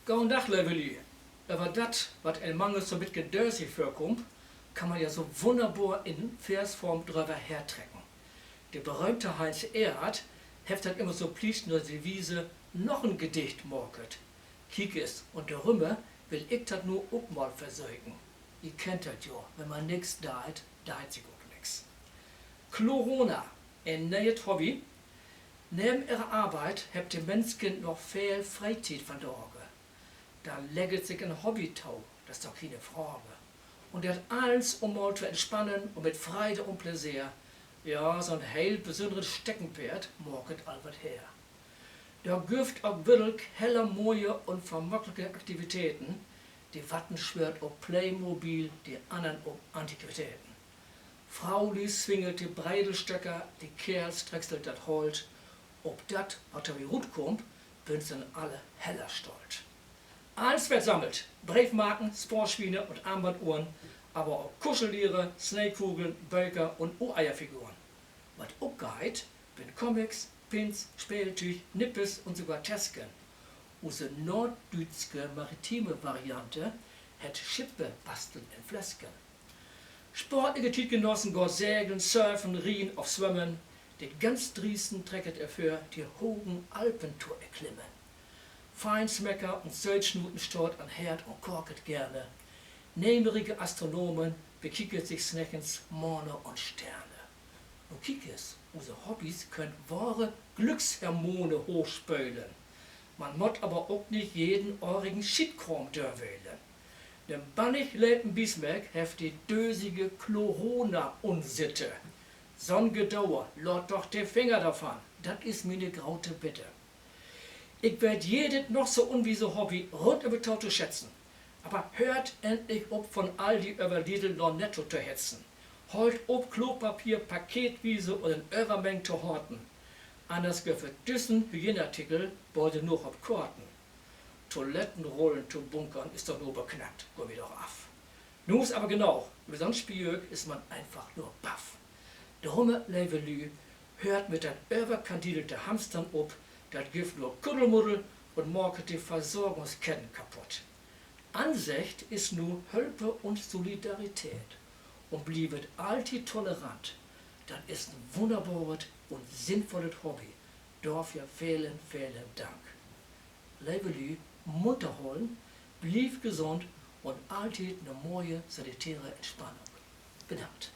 Guten Tag, Levelü. Aber das, was in Mangel so mit Gedörsig vorkommt, kann man ja so wunderbar in Versform drüber hertrecken. Der berühmte Heinz Erhardt heft dann immer so plicht nur die Wiese noch ein Gedicht morget. Kiekes und der Rümmer will ich das nur auch mal versäugen. Ihr kennt das ja, wenn man nix deit, deit sich auch nix. Corona, ein neues Hobby. Neben ihrer Arbeit habt die Menschen noch viel Freizeit verloren. Da legget sich ein Hobbytau, das ist doch keine Frage. Und er hat alles, um mal zu entspannen und mit Freude und Pläsier. Ja, so ein heil besonderes Steckenpferd morget Albert her. Da gibt auch wirklich heller Moje und vermögliche Aktivitäten. Die Watten schwört auf Playmobil, die anderen auf Antiquitäten. Frauli swingelt die Breidelstöcker, die Kerls drechselt das Holz. Ob dat, was da wie gut kommt, bin sind alle heller stolz. Alles wird sammelt, Briefmarken, Sportschweine und Armbanduhren, aber auch Kuscheltiere, Snakekugeln, Bölker und Ureierfiguren. Was auch geht, bin Comics, Pins, Spieltüch, Nippes und sogar Tesken. Unsere norddeutsche maritime Variante hat Schippe basteln in Flesken. Sportliche Titgenossen gehen segeln, surfen, rien auf Schwimmen. Den ganz Driesen trecket er für die hohen Alpentour erklimmen. Feinsmecker und Sölzschnuten stort an Herd und korket gerne. Nehmerige Astronomen bekicket sich Sneckens Monde und Sterne. Und kiekes, unsere Hobbys können wahre Glückshormone hochspölen. Man mott aber auch nicht jeden eurigen Schitkrom dörwählen. Dem bannig lebten Bismarck heft die dösige Corona-Unsitte. So'n Gedauer, lot doch die Finger davon, das ist meine graute Bitte. Ich werd jedes noch so unwiese Hobby rund über Tau zu schätzen. Aber hört endlich ob von all die über Lidl noch netto zu hetzen. Holt ob Klopapier, Paketwiese und in Übermeng zu horten. Anders für düssen Hygieneartikel wollte nur ob Korten. Toilettenrollen zu bunkern ist doch nur beknackt, go wieder auf. Nun ist aber genau, über sonst Spiel ist man einfach nur baff. Der Hummer Levelü hört mit der überkandidelte Hamstern ob, das gibt nur Kuddelmuddel und morgen die Versorgungsketten kaputt. Ansicht ist nur Hölpe und Solidarität und bliebet allti tolerant. Das ist ein wunderbares und sinnvolles Hobby. Dafür vielen Dank. Levelü, munter holen, blieb gesund und alltid eine neue sanitäre Entspannung. Bedankt.